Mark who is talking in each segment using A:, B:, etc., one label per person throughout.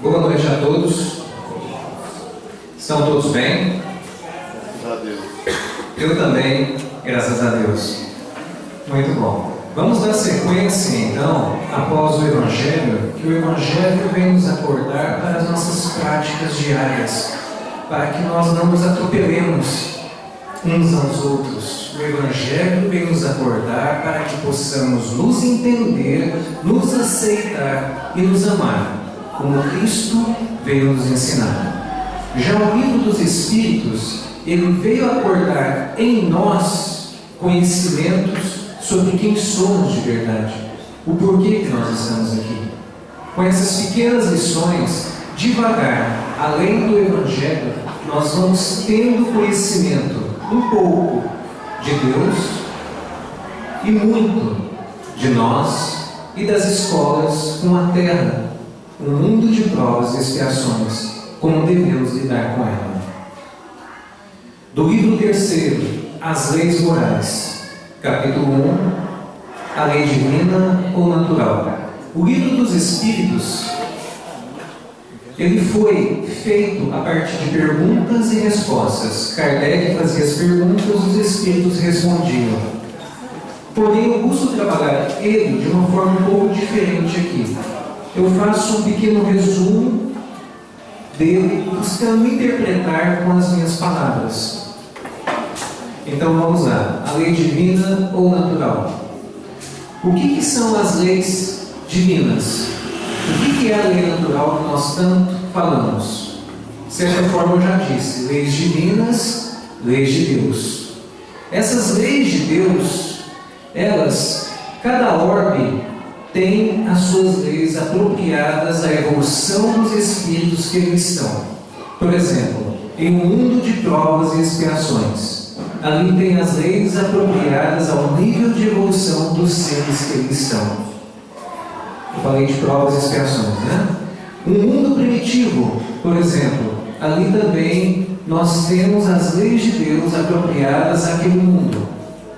A: Boa noite a todos. Estão todos bem?
B: Graças a Deus.
A: Eu também, graças a Deus. Muito bom. Vamos dar sequência, então, após o Evangelho, que o Evangelho vem nos acordar para as nossas práticas diárias, para que nós não nos atropelemos uns aos outros. O Evangelho vem nos acordar para que possamos nos entender, nos aceitar e nos amar, como Cristo veio nos ensinar. Já o livro dos Espíritos, ele veio acordar em nós conhecimentos sobre quem somos de verdade, o porquê que nós estamos aqui. Com essas pequenas lições, devagar, além do Evangelho, nós vamos tendo conhecimento um pouco de Deus e muito de nós e das escolas com a terra, um mundo de provas e expiações, como devemos lidar com ela. Do livro 3, As Leis Morais, capítulo 1, a lei divina ou natural. O livro dos Espíritos, ele foi feito a partir de perguntas e respostas. Kardec fazia as perguntas, os Espíritos respondiam. Porém, eu busco trabalhar ele de uma forma um pouco diferente aqui. Eu faço um pequeno resumo dele, buscando interpretar com as minhas palavras. Então vamos lá. A lei divina ou natural. O que são as leis divinas? O que é a lei natural que nós tanto falamos? De certa forma eu já disse, leis divinas, leis de Deus. Essas leis de Deus, elas, cada orbe tem as suas leis apropriadas à evolução dos espíritos que ali estão. Por exemplo, em um mundo de provas e expiações, ali tem as leis apropriadas ao nível de evolução dos seres que ali estão. Eu falei de provas e expiações, né? Um mundo primitivo, por exemplo, ali também nós temos as leis de Deus apropriadas àquele mundo,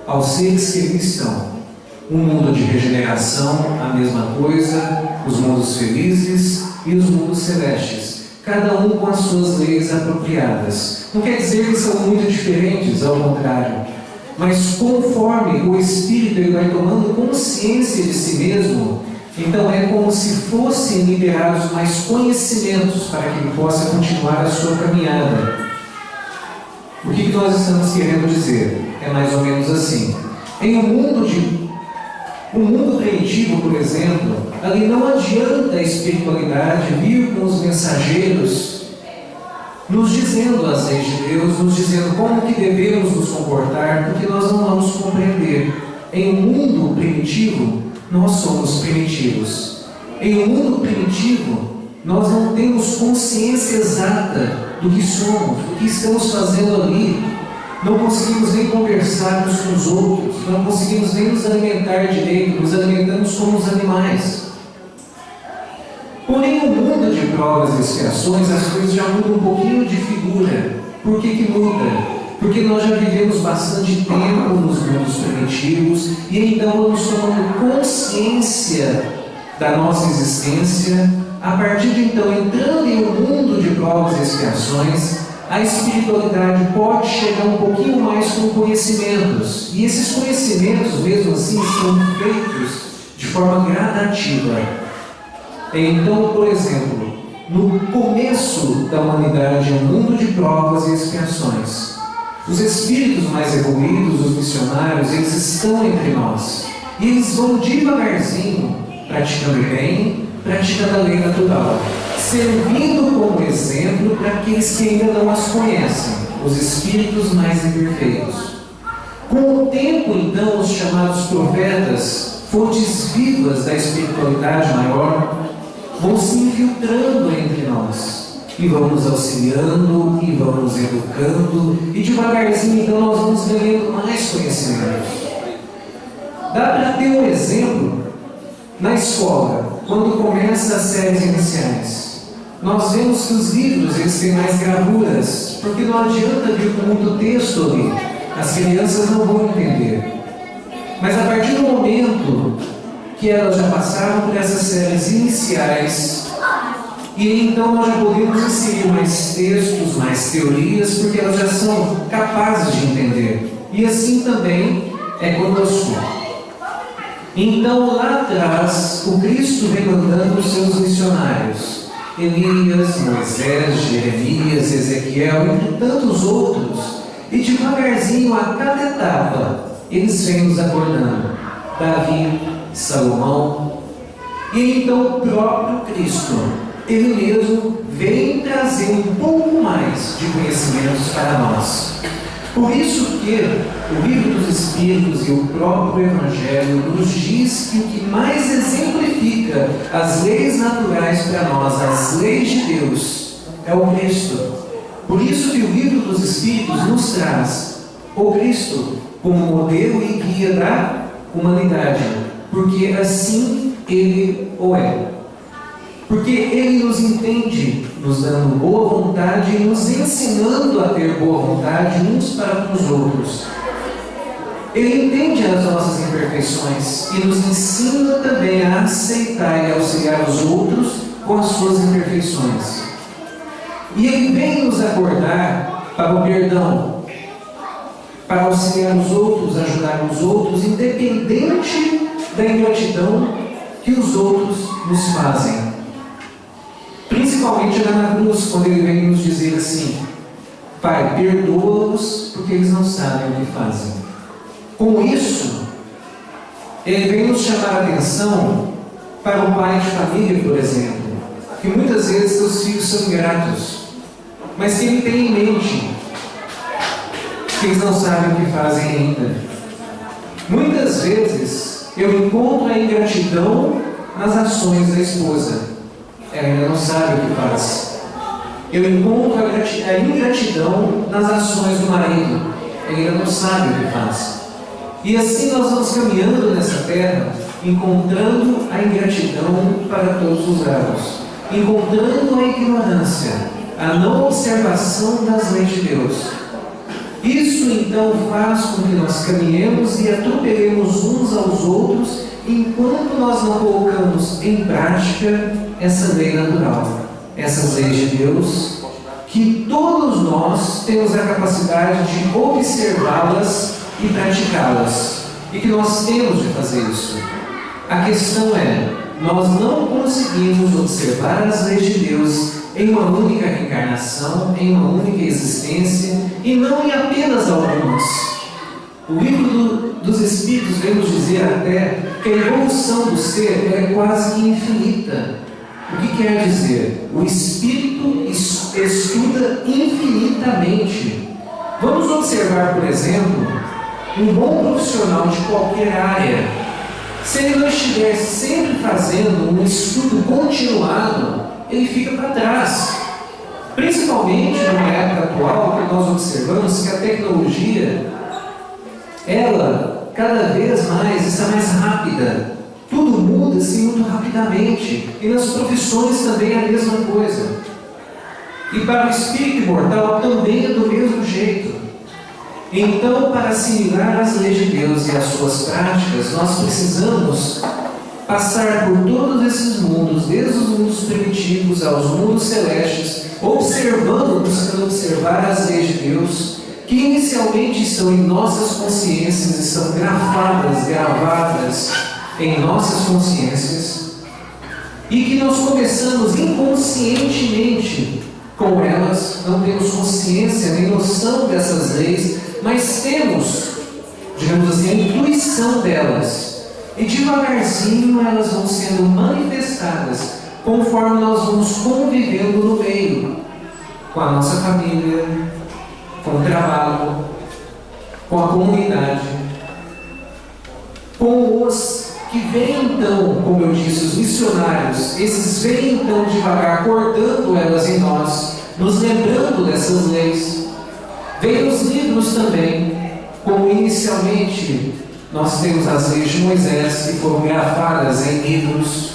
A: aos seres que ali estão. Um mundo de regeneração, a mesma coisa, os mundos felizes e os mundos celestes, cada um com as suas leis apropriadas. Não quer dizer que são muito diferentes, ao contrário, mas conforme o espírito ele vai tomando consciência de si mesmo, então é como se fossem liberados mais conhecimentos para que ele possa continuar a sua caminhada. O que nós estamos querendo dizer? É mais ou menos assim. Em um mundo primitivo, por exemplo, ali não adianta a espiritualidade vir com os mensageiros nos dizendo as leis de Deus, nos dizendo como que devemos nos comportar, porque nós não vamos compreender. Em um mundo primitivo, nós somos primitivos. Em um mundo primitivo, nós não temos consciência exata do que somos, do que estamos fazendo ali. Não conseguimos nem conversar uns com os outros, não conseguimos nem nos alimentar direito, nos alimentamos como os animais. Porém, no mundo de provas e expiações, as coisas já mudam um pouquinho de figura. Por que muda? Porque nós já vivemos bastante tempo nos mundos primitivos e então vamos tomando consciência da nossa existência. A partir de então, entrando em um mundo de provas e expiações, a espiritualidade pode chegar um pouquinho mais com conhecimentos. E esses conhecimentos, mesmo assim, são feitos de forma gradativa. Então, por exemplo, no começo da humanidade, um mundo de provas e expiações, os espíritos mais evoluídos, os missionários, eles estão entre nós. E eles vão devagarzinho, praticando bem, praticando a lei natural, servindo como exemplo para aqueles que ainda não as conhecem, os espíritos mais imperfeitos. Com o tempo, então, os chamados profetas, fontes vivas da espiritualidade maior, vão se infiltrando entre nós e vão nos auxiliando e vão nos educando e devagarzinho então nós vamos ganhando mais conhecimentos. Dá para ter um exemplo na escola, quando começa as séries iniciais. Nós vemos que os livros eles têm mais gravuras, porque não adianta vir com muito texto ali, as crianças não vão entender. Mas a partir do momento que elas já passaram por essas séries iniciais, E então nós já podemos inserir mais textos, mais teorias, porque elas já são capazes de entender. E assim também é conosco. Então lá atrás, o Cristo vem mandando os seus missionários, Elias, Moisés, Jeremias, Ezequiel, entre tantos outros, e devagarzinho, a cada etapa, eles vêm nos acordando. Davi, Salomão, e então o próprio Cristo, Ele mesmo vem trazer um pouco mais de conhecimentos para nós. Por isso que o Livro dos Espíritos e o próprio Evangelho nos diz que o que mais exemplifica as leis naturais para nós, as leis de Deus, é o Cristo. Por isso que o Livro dos Espíritos nos traz o Cristo como modelo e guia da humanidade, porque assim Ele o é. Porque Ele nos entende, nos dando boa vontade e nos ensinando a ter boa vontade uns para com os outros. Ele entende as nossas imperfeições e nos ensina também a aceitar e auxiliar os outros com as suas imperfeições. E Ele vem nos acordar para o perdão, para auxiliar os outros, ajudar os outros, independente da ingratidão que os outros nos fazem. Principalmente lá na cruz, quando Ele vem nos dizer assim: Pai, perdoa-os porque eles não sabem o que fazem. Com isso, Ele vem nos chamar a atenção para o pai de família, por exemplo, que muitas vezes seus filhos são ingratos, mas que ele tem em mente que eles não sabem o que fazem ainda. Muitas vezes eu encontro a ingratidão nas ações da esposa. Ela ainda não sabe o que faz. Eu encontro a ingratidão nas ações do marido. Ele ainda não sabe o que faz. E assim nós vamos caminhando nessa terra, encontrando a ingratidão para todos os lados, encontrando a ignorância, a não observação das leis de Deus. Isso então faz com que nós caminhemos e atropelemos uns aos outros, enquanto nós não colocamos em prática essa lei natural, essas leis de Deus, que todos nós temos a capacidade de observá-las e praticá-las, e que nós temos de fazer isso. A questão é, nós não conseguimos observar as leis de Deus em uma única reencarnação, em uma única existência, e não em apenas algumas. O Livro dos Espíritos vem nos dizer até que a evolução do ser é quase que infinita. O que quer dizer? O Espírito estuda infinitamente. Vamos observar, por exemplo, um bom profissional de qualquer área. Se ele não estiver sempre fazendo um estudo continuado, ele fica para trás. Principalmente numa época atual, que nós observamos que a tecnologia, ela cada vez mais está mais rápida. Tudo muda-se muito rapidamente. E nas profissões também é a mesma coisa. E para o espírito imortal também é do mesmo jeito. Então, para assimilar as leis de Deus e as suas práticas, nós precisamos passar por todos esses mundos, desde os mundos primitivos aos mundos celestes, observando, buscando observar as leis de Deus, que inicialmente estão em nossas consciências, estão gravadas em nossas consciências, e que nós começamos inconscientemente com elas, não temos consciência nem noção dessas leis, mas temos, digamos assim, a intuição delas. E devagarzinho elas vão sendo manifestadas conforme nós vamos convivendo no meio, com a nossa família, com o trabalho, com a comunidade, com os que vêm então, como eu disse, os missionários. Esses vêm então devagar, cortando elas em nós, nos lembrando dessas leis. Vem nos livros também, como inicialmente nós temos as leis de Moisés, que foram gravadas em livros.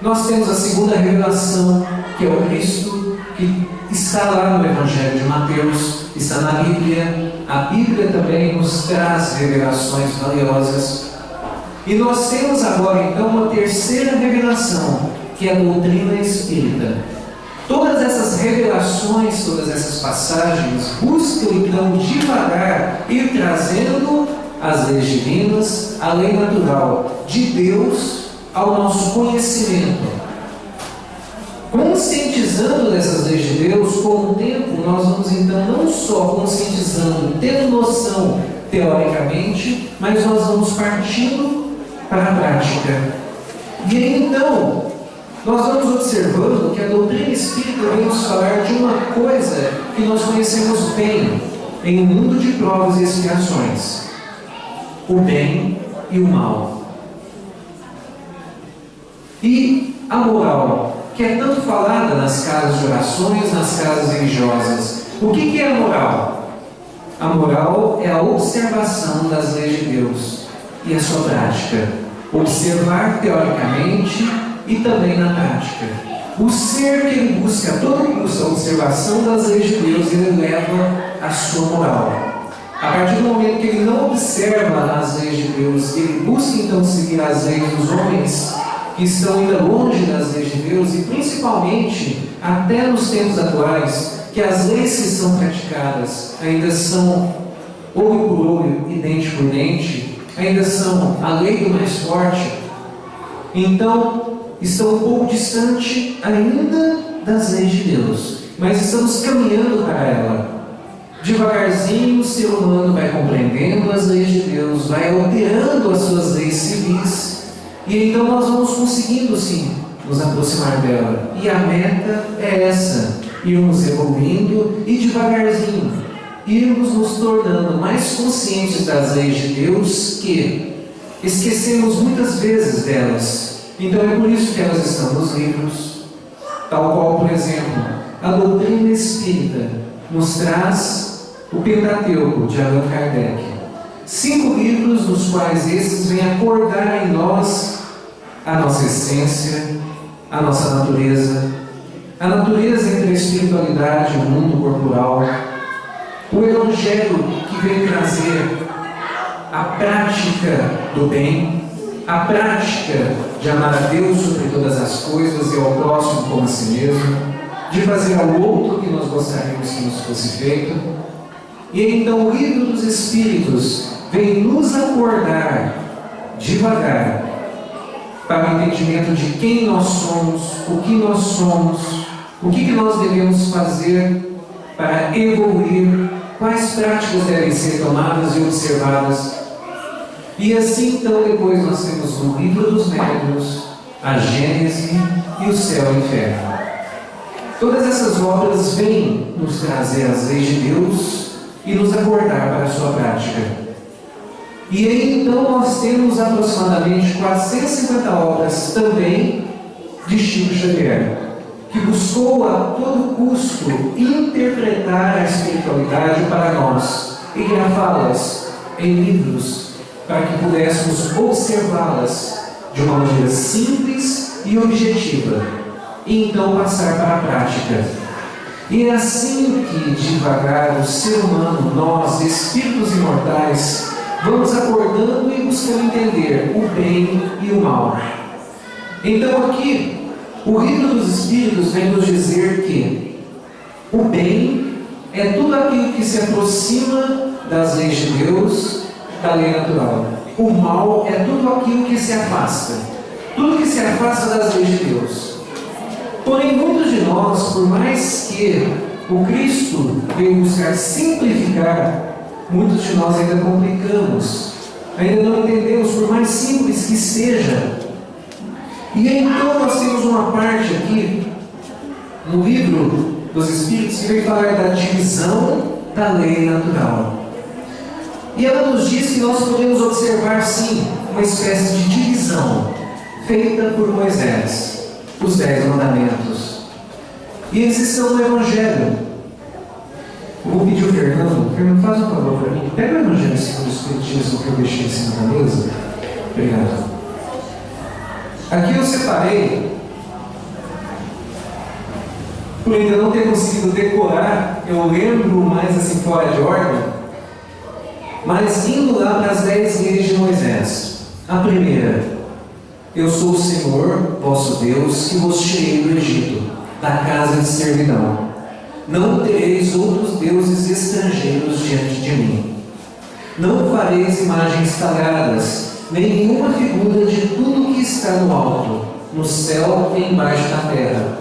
A: Nós temos a segunda revelação, que é o Cristo, que está lá no Evangelho de Mateus, está na Bíblia. A Bíblia também nos traz revelações valiosas. E nós temos agora então uma terceira revelação, que é a doutrina espírita. Todas essas revelações, todas essas passagens buscam então devagar ir trazendo as leis divinas, a lei natural de Deus ao nosso conhecimento. Conscientizando dessas leis de Deus, com o tempo nós vamos então não só conscientizando, tendo noção teoricamente, mas nós vamos partindo para a prática. E aí então, nós vamos observando que a doutrina espírita vem nos falar de uma coisa que nós conhecemos bem em um mundo de provas e expiações: o bem e o mal. E a moral, que é tanto falada nas casas de orações, nas casas religiosas. O que é a moral? A moral é a observação das leis de Deus e a sua prática. Observar teoricamente e também na prática. O ser que ele busca a todo custo a observação das leis de Deus, ele leva a sua moral. A partir do momento que ele não observa as leis de Deus, ele busca então seguir as leis dos homens que estão ainda longe das leis de Deus, e principalmente, até nos tempos atuais, que as leis que são praticadas ainda são olho por olho e dente por dente, ainda são a lei do mais forte. Então, estão um pouco distante ainda das leis de Deus, mas estamos caminhando para ela. Devagarzinho o ser humano vai compreendendo as leis de Deus, vai alterando as suas leis civis, e então nós vamos conseguindo sim nos aproximar dela. E a meta é essa: irmos evoluindo e devagarzinho irmos nos tornando mais conscientes das leis de Deus, que esquecemos muitas vezes delas. Então é por isso que elas estão nos livros, tal qual, por exemplo, a doutrina espírita nos traz o Pentateuco de Allan Kardec. 5 livros nos quais esses vêm acordar em nós a nossa essência, a nossa natureza, a natureza entre a espiritualidade e o mundo corporal, o Evangelho que vem trazer a prática do bem, a prática de amar a Deus sobre todas as coisas e ao próximo como a si mesmo, de fazer ao outro o que nós gostaríamos que nos fosse feito. E então o livro dos Espíritos vem nos acordar devagar para o entendimento de quem nós somos, o que nós somos, o que nós devemos fazer para evoluir, quais práticas devem ser tomadas e observadas. E assim então depois nós temos o livro dos Médiuns, a Gênese e o Céu e o Inferno. Todas essas obras vêm nos trazer as leis de Deus e nos acordar para a sua prática. E aí então nós temos aproximadamente 450 obras também de Chico Xavier, que buscou a todo custo interpretar a espiritualidade para nós e gravá-las em livros, para que pudéssemos observá-las de uma maneira simples e objetiva, e então passar para a prática. E é assim que, devagar, o ser humano, nós, espíritos imortais, vamos acordando e buscando entender o bem e o mal. Então aqui, o livro dos Espíritos vem nos dizer que o bem é tudo aquilo que se aproxima das leis de Deus, da lei natural. O mal é tudo aquilo que se afasta. Tudo que se afasta das leis de Deus. Porém, muitos de nós, por mais que o Cristo veio buscar simplificar, muitos de nós ainda complicamos, ainda não entendemos, por mais simples que seja. E então nós temos uma parte aqui, no livro dos Espíritos, que vem falar da divisão da lei natural. E ela nos diz que nós podemos observar sim uma espécie de divisão feita por Moisés, os 10 mandamentos. E esses são no Evangelho. Eu vou pedir ao Fernando, faz um favor para mim, pega o Evangelho segundo o Espiritismo que eu deixei em cima da mesa. Obrigado. Aqui eu separei, por ainda não ter conseguido decorar, eu lembro mais assim fora de ordem, mas indo lá para as 10 leis de Moisés. A primeira: eu sou o Senhor, vosso Deus, que vos tirei do Egito, da casa de servidão. Não tereis outros deuses estrangeiros diante de mim. Não fareis imagens sagradas, nem nenhuma figura de tudo que está no alto, no céu e embaixo da terra,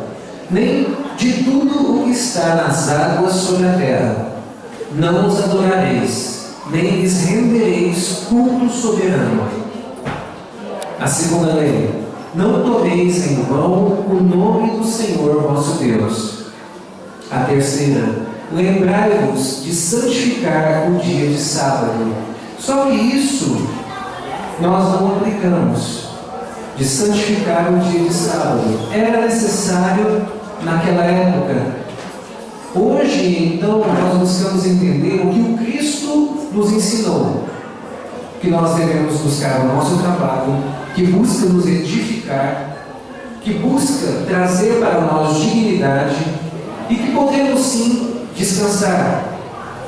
A: nem de tudo o que está nas águas sobre a terra. Não os adorareis, nem lhes rendereis culto soberano. A segunda lei: não tomeis em vão o nome do Senhor vosso Deus. A terceira: lembrai-vos de santificar o dia de sábado. Só que isso nós não aplicamos. De santificar o dia de sábado era necessário naquela época. Hoje, então, nós buscamos entender o que o Cristo nos ensinou. Que nós devemos buscar o nosso trabalho, que busca nos edificar, que busca trazer para nós dignidade, e que podemos sim descansar,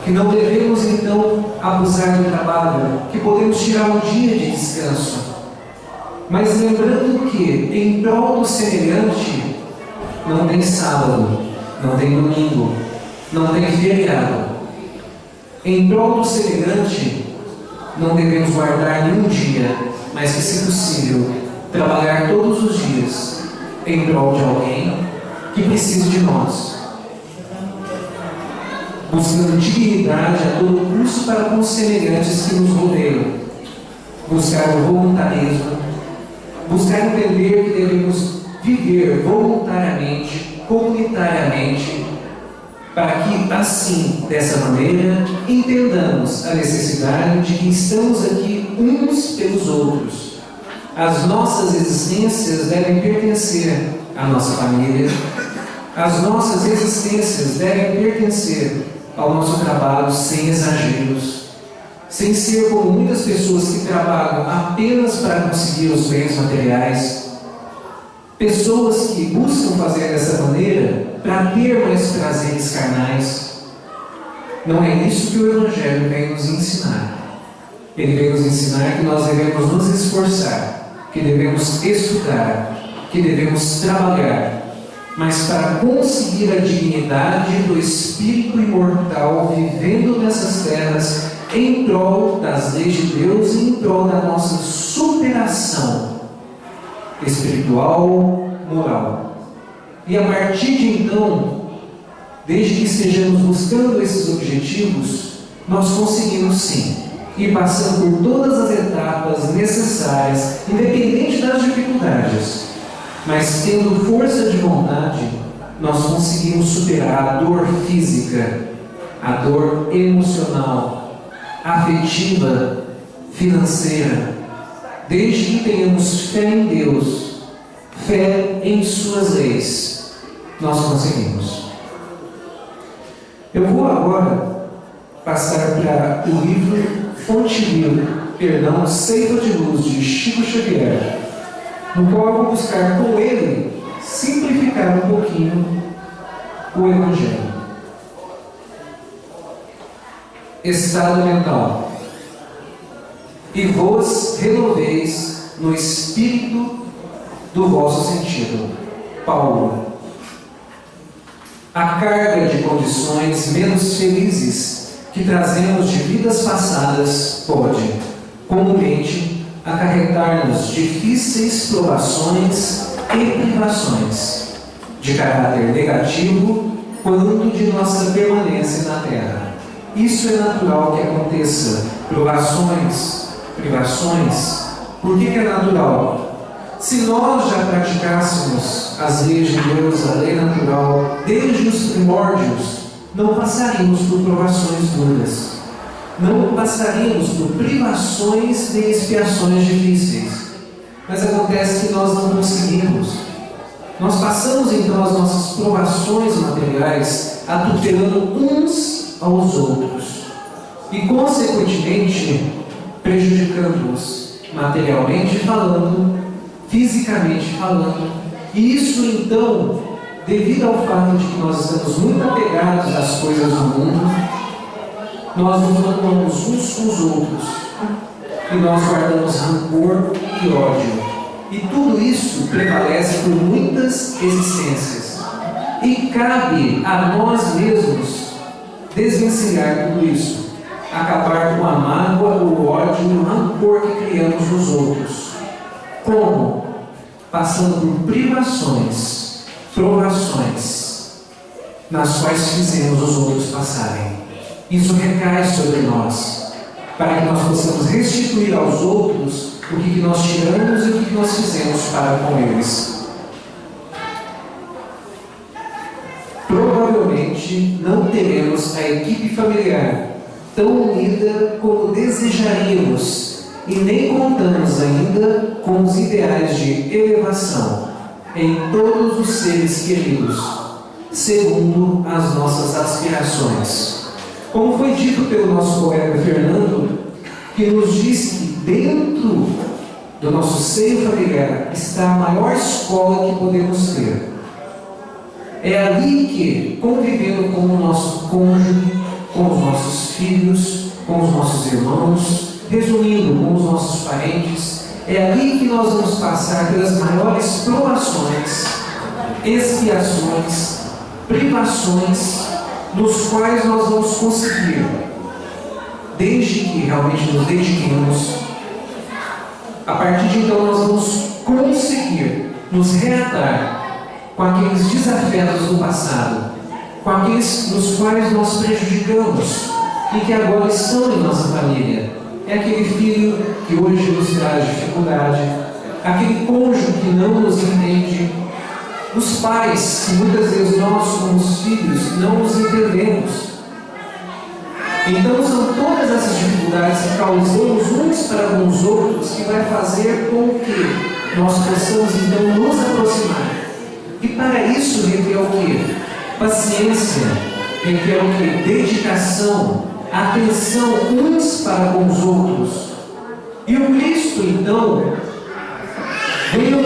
A: que não devemos então abusar do trabalho, que podemos tirar um dia de descanso. Mas lembrando que em prol do semelhante não tem sábado, não tem domingo, não tem feriado. Em prol do semelhante não devemos guardar nenhum dia, mas que, se possível, trabalhar todos os dias em prol de alguém que precise de nós, buscando dignidade a todo custo para com os semelhantes que nos rodeiam, buscar o voluntarismo, buscar entender que devemos viver voluntariamente, comunitariamente, para que, assim, dessa maneira, entendamos a necessidade de que estamos aqui uns pelos outros. As nossas existências devem pertencer à nossa família, as nossas existências devem pertencer ao nosso trabalho sem exageros, sem ser como muitas pessoas que trabalham apenas para conseguir os bens materiais, pessoas que buscam fazer dessa maneira para ter mais prazeres carnais. Não é isso que o Evangelho vem nos ensinar. Ele vem nos ensinar que nós devemos nos esforçar, que devemos estudar, que devemos trabalhar, mas para conseguir a dignidade do espírito imortal vivendo nessas terras em prol das leis de Deus e em prol da nossa superação espiritual, moral. E a partir de então, desde que estejamos buscando esses objetivos, nós conseguimos sim ir passando por todas as etapas necessárias, independente das dificuldades, mas tendo força de vontade, nós conseguimos superar a dor física, a dor emocional, afetiva, financeira, desde que tenhamos fé em Deus, fé em suas leis, nós conseguimos. Eu vou agora passar para o livro Ceifa de Luz, de Chico Xavier, no qual eu vou buscar com ele simplificar um pouquinho o Evangelho. Estado mental. E vos renoveis no espírito do vosso sentido. Paulo. A carga de condições menos felizes que trazemos de vidas passadas pode, comumente, acarretar-nos difíceis provações e privações, de caráter negativo, quanto de nossa permanência na terra. Isso é natural que aconteça. Provações, privações. Por que é natural? Se nós já praticássemos as leis de Deus, a lei natural, desde os primórdios, não passaríamos por provações duras, não passaríamos por privações nem expiações difíceis. Mas acontece que nós não conseguimos. Nós passamos então as nossas provações materiais atutelando uns aos outros e, consequentemente, prejudicando-os materialmente falando, fisicamente falando. E isso então, devido ao fato de que nós estamos muito apegados às coisas do mundo, nós nos magoamos uns com os outros. e nós guardamos rancor e ódio. E tudo isso prevalece por muitas existências. E cabe a nós mesmos desvencilhar tudo isso, acabar com a mágoa, o ódio e o rancor que criamos nos outros. Como? Passando por privações, provações, nas quais fizemos os outros passarem. Isso recai sobre nós, para que nós possamos restituir aos outros o que nós tiramos e o que nós fizemos para com eles. Provavelmente não teremos a equipe familiar tão unida como desejaríamos e nem contamos ainda com os ideais de elevação em todos os seres queridos, segundo as nossas aspirações. Como foi dito pelo nosso colega Fernando, que nos disse que dentro do nosso seio familiar está a maior escola que podemos ter. É ali que, convivendo com o nosso cônjuge, com os nossos filhos, com os nossos irmãos, resumindo, com os nossos parentes, é ali que nós vamos passar pelas maiores provações, expiações, privações, nos quais nós vamos conseguir, desde que realmente nos dediquemos, a partir de então nós vamos conseguir nos reatar com aqueles desafetos do passado, com aqueles nos quais nós prejudicamos e que agora estão em nossa família. É aquele filho que hoje nos traz dificuldade, aquele cônjuge que não nos entende, os pais que muitas vezes nós, como os filhos, não os entendemos. Então são todas essas dificuldades que causamos uns para com os outros que vai fazer com que nós possamos então nos aproximar. E para isso requer o quê? Paciência, requer o quê? Dedicação, atenção uns para com os outros. E o Cristo então veio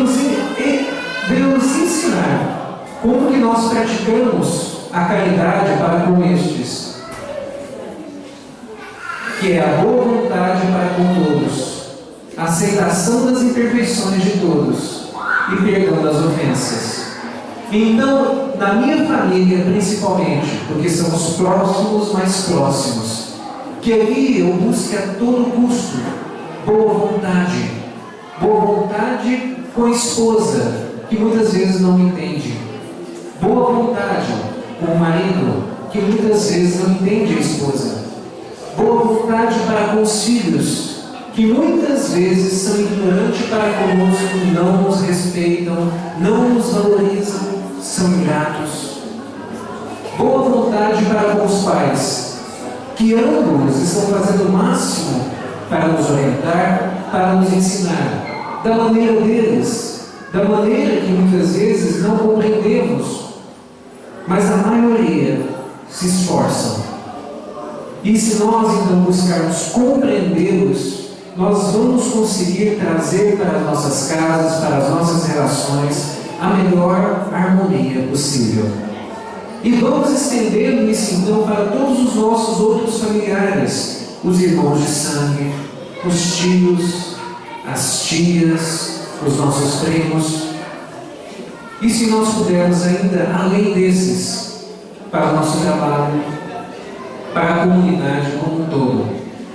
A: nos ensinar como que nós praticamos a caridade para com estes, que é a boa vontade para com todos, a aceitação das imperfeições de todos e perdão das ofensas. Então, na minha família principalmente, porque somos próximos, mais próximos, que ali eu busque a todo custo boa vontade com a esposa, que muitas vezes não me entende, boa vontade com o marido, que muitas vezes não entende a esposa, boa vontade para com os filhos, que muitas vezes são ignorantes para conosco, não nos respeitam, não nos valorizam, são ingratos. Boa vontade para com os pais, que ambos estão fazendo o máximo para nos orientar, para nos ensinar, da maneira deles, da maneira que muitas vezes não compreendemos, mas a maioria se esforçam. E se nós então buscarmos compreendê-los, nós vamos conseguir trazer para as nossas casas, para as nossas relações, a melhor harmonia possível. E vamos estendendo isso então para todos os nossos outros familiares, os irmãos de sangue, os tios, as tias, os nossos primos. E se nós pudermos ainda, além desses, para o nosso trabalho, para a comunidade como um todo.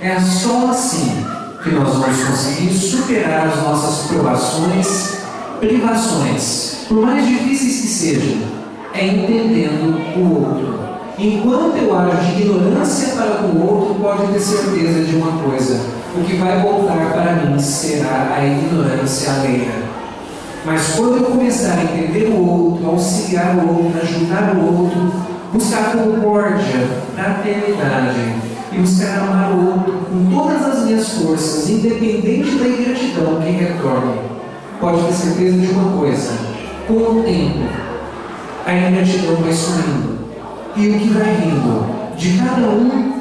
A: É só assim que nós vamos conseguir superar as nossas provações, privações, por mais difíceis que sejam, é entendendo o outro. Enquanto eu ajo de ignorância para com o outro, pode ter certeza de uma coisa: o que vai voltar para mim será a ignorância alheia. Mas quando eu começar a entender o outro, auxiliar o outro, ajudar o outro, buscar concórdia, fraternidade e buscar amar o outro com todas as minhas forças, independente da ingratidão que retorne, pode ter certeza de uma coisa: com o tempo, a ingratidão vai sumindo, e o que vai vindo de cada um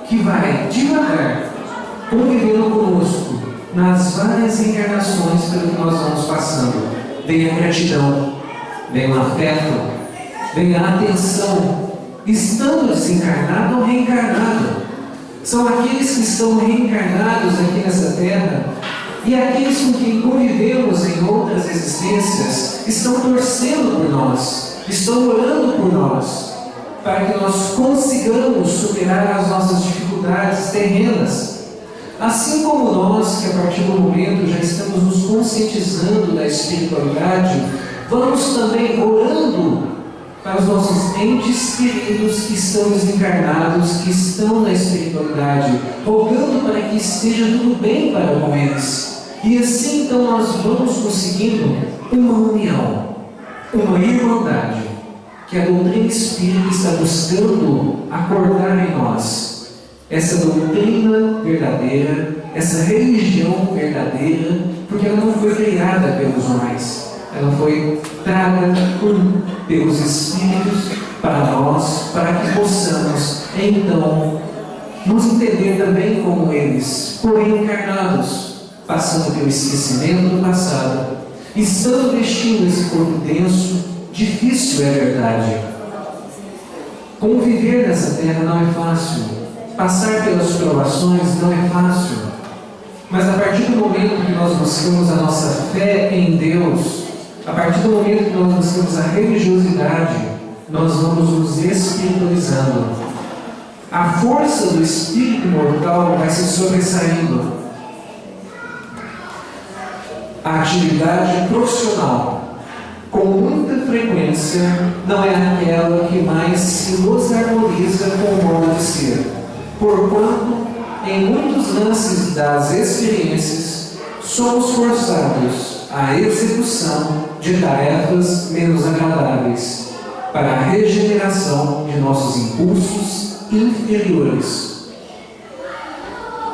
A: que vai devagar convivendo conosco nas várias encarnações pelo que nós vamos passando, vem a gratidão, vem o afeto, vem a atenção, estando desencarnado ou reencarnado. são aqueles que estão reencarnados aqui nessa terra, e aqueles com quem convivemos em outras existências estão torcendo por nós, estão orando por nós, para que nós consigamos superar as nossas dificuldades terrenas. Assim como nós, que a partir do momento já estamos nos conscientizando da espiritualidade, vamos também orando para os nossos entes queridos que estão desencarnados, que estão na espiritualidade, rogando para que esteja tudo bem para com eles. E assim então nós vamos conseguindo uma união, uma irmandade, que a doutrina espírita está buscando acordar em nós. Essa doutrina verdadeira, essa religião verdadeira, porque ela não foi criada pelos homens, ela foi dada pelos Espíritos para nós, para que possamos então nos entender também como eles, porém encarnados, passando pelo esquecimento do passado, estando vestindo esse corpo denso. Difícil, é verdade. Conviver nessa terra não é fácil. Passar pelas provações não é fácil. Mas a partir do momento que nós buscamos a nossa fé em Deus, a partir do momento que nós buscamos a religiosidade, nós vamos nos espiritualizando. A força do espírito imortal vai se sobressaindo. A atividade profissional, com muita frequência, não é aquela que mais se nos harmoniza com o modo de ser, porquanto, em muitos lances das experiências, somos forçados à execução de tarefas menos agradáveis, para a regeneração de nossos impulsos inferiores.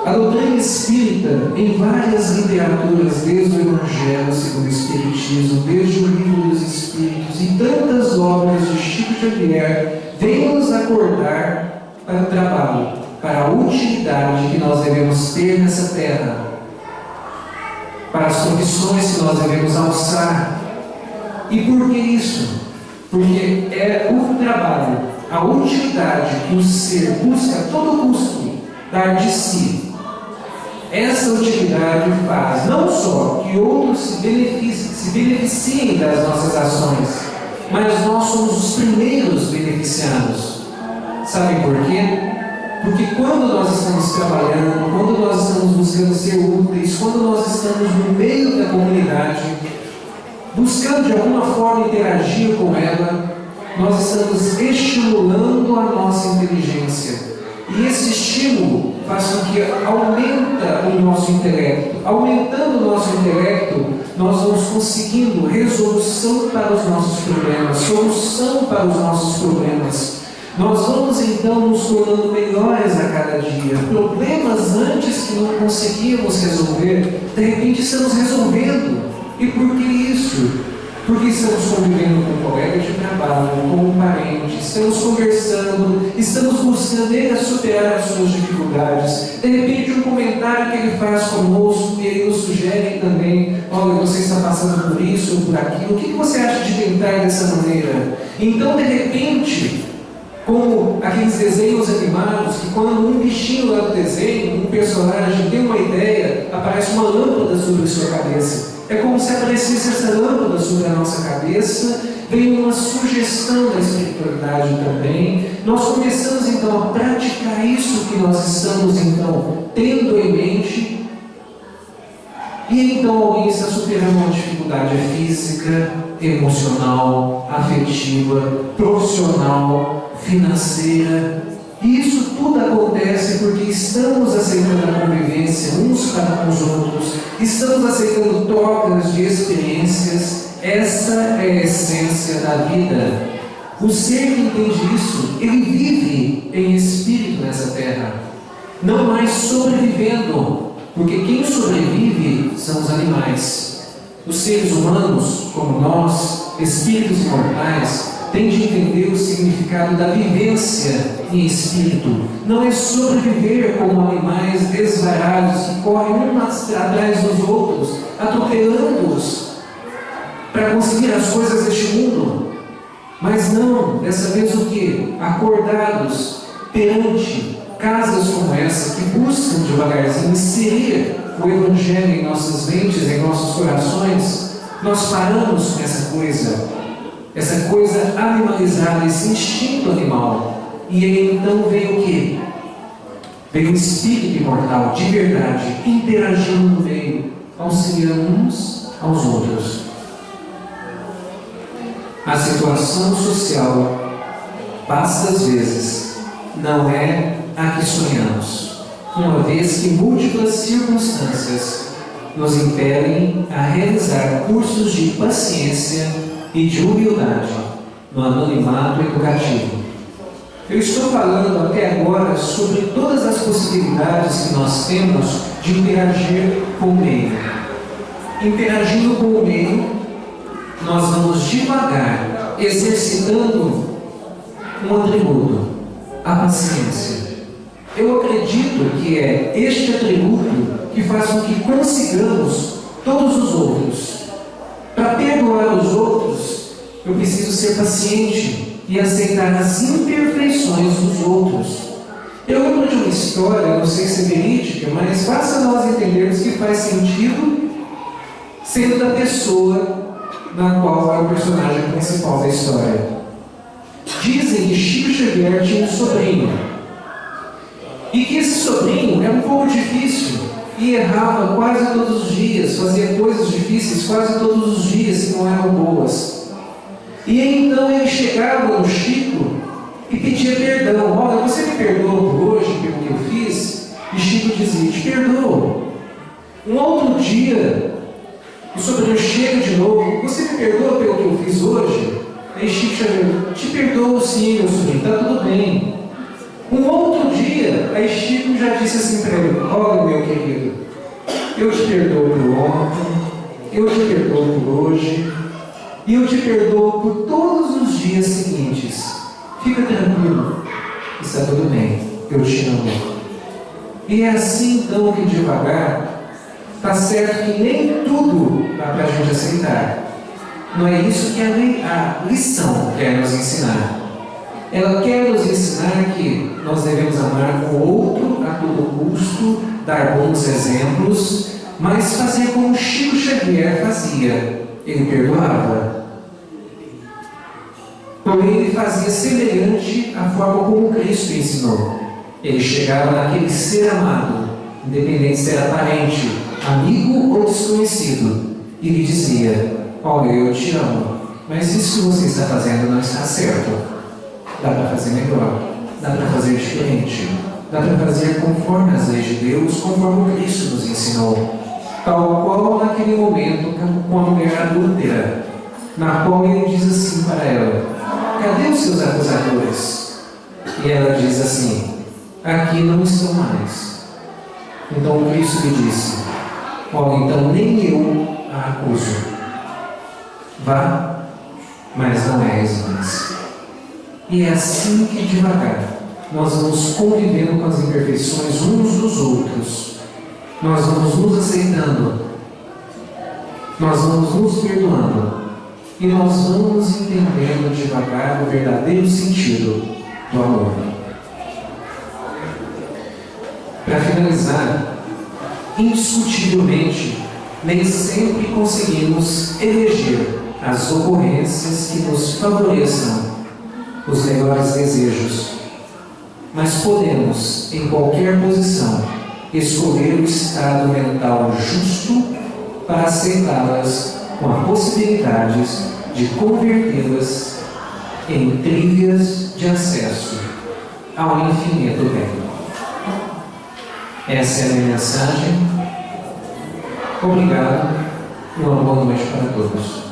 A: A doutrina espírita, em várias literaturas, desde o Evangelho segundo o Espiritismo, desde o Livro dos Espíritos e tantas obras de Chico Xavier, vem nos acordar para o trabalho, para a utilidade que nós devemos ter nessa terra, para as profissões que nós devemos alçar. E por que isso? Porque é o trabalho, a utilidade que o ser busca a todo custo dar de si. Essa utilidade faz não só que outros se beneficiem das nossas ações, mas nós somos os primeiros beneficiados. Sabem por quê? Porque quando nós estamos trabalhando, quando nós estamos buscando ser úteis, quando nós estamos no meio da comunidade, buscando de alguma forma interagir com ela, nós estamos estimulando a nossa inteligência. E esse estímulo faz com que aumenta o nosso intelecto. Aumentando o nosso intelecto, nós vamos conseguindo resolução para os nossos problemas, solução para os nossos problemas. Nós vamos então nos tornando melhores a cada dia. Problemas antes que não conseguíamos resolver, de repente estamos resolvendo. E por que isso? Porque estamos convivendo com um colega de trabalho, com um parente, estamos conversando, estamos buscando ele a superar as suas dificuldades. De repente, um comentário que ele faz conosco, e ele nos sugere também: olha, você está passando por isso ou por aquilo, o que você acha de tentar dessa maneira? Então, de repente, como aqueles desenhos animados, que quando um bichinho lá do desenho, um personagem tem uma ideia, aparece uma lâmpada sobre sua cabeça. É como se aparecesse essa lâmpada sobre a nossa cabeça, vem uma sugestão da espiritualidade também. Nós começamos então a praticar isso que nós estamos então tendo em mente, e então alguém está superando uma dificuldade física, emocional, afetiva, profissional, financeira. E isso tudo acontece porque estamos aceitando a convivência uns para com os outros, estamos aceitando trocas de experiências. Essa é a essência da vida. O ser que entende isso, ele vive em espírito nessa terra, não mais sobrevivendo, porque quem sobrevive são os animais. Os seres humanos, como nós, espíritos imortais, tem de entender o significado da vivência em espírito. Não é sobreviver como animais desvarados que correm uns atrás dos outros, atropelando-os para conseguir as coisas deste mundo. Mas não, dessa vez o que? Acordados perante casas como essa que buscam devagarzinho inserir o Evangelho em nossas mentes, em nossos corações, nós paramos com essa coisa animalizada, esse instinto animal. E aí então vem o quê? Vem o espírito imortal, de verdade, interagindo no meio, auxiliando uns aos outros. A situação social, vastas vezes, não é a que sonhamos, uma vez que múltiplas circunstâncias nos impelem a realizar cursos de paciência e de humildade no anonimato educativo. Eu estou falando até agora sobre todas as possibilidades que nós temos de interagir com o meio. Interagindo com o meio, nós vamos devagar exercitando um atributo, a paciência. Eu acredito que é este atributo que faz com que consigamos todos os outros. Para perdoar os outros, eu preciso ser paciente e aceitar as imperfeições dos outros. Eu lembro de uma história, não sei se é verídica, mas basta nós entendermos que faz sentido sendo da pessoa na qual é o personagem principal da história. Dizem que Chico Xavier tinha um sobrinho, e que esse sobrinho era um pouco difícil, e errava quase todos os dias, fazia coisas difíceis quase todos os dias que não eram boas. E então ele chegava no Chico e pedia perdão. Olha, você me perdoa por hoje, pelo que eu fiz? E Chico dizia, te perdoo. Um outro dia, o sobrinho chega de novo, você me perdoa pelo que eu fiz hoje? Aí Chico chega, te perdoo sim, meu sobrinho, está tudo bem. Um outro dia, aí Chico já disse assim para ele, olha meu querido, eu te perdoo por ontem, eu te perdoo por hoje, e eu te perdoo por todos os dias seguintes. Fica tranquilo, está tudo bem, eu te amo. E é assim então que devagar, está certo que nem tudo dá para a gente aceitar. Não é isso que a lição quer nos ensinar. Ela quer nos ensinar que nós devemos amar o outro a todo custo, dar bons exemplos, mas fazer como Chico Xavier fazia. Ele perdoava. Porém, ele fazia semelhante à forma como Cristo ensinou. Ele chegava naquele ser amado, independente se era parente, amigo ou desconhecido, e lhe dizia, olha, eu te amo, mas isso que você está fazendo não está certo. Dá para fazer melhor, dá para fazer diferente, dá para fazer conforme as leis de Deus, conforme Cristo nos ensinou. Tal qual naquele momento com a mulher adúltera, na qual ele diz assim para ela, cadê os seus acusadores? E ela diz assim, aqui não estão mais. Então Cristo lhe disse, olha, então nem eu a acuso. Vá, mas não és mais. E é assim que devagar nós vamos convivendo com as imperfeições uns dos outros. Nós vamos nos aceitando, nós vamos nos perdoando e nós vamos entendendo devagar o verdadeiro sentido do amor. Para finalizar, indiscutivelmente, nem sempre conseguimos eleger as ocorrências que nos favoreçam os melhores desejos, mas podemos, em qualquer posição, escolher o estado mental justo para aceitá-las com a possibilidade de convertê-las em trilhas de acesso ao infinito bem. Essa é a minha mensagem. Obrigado e uma boa noite para todos.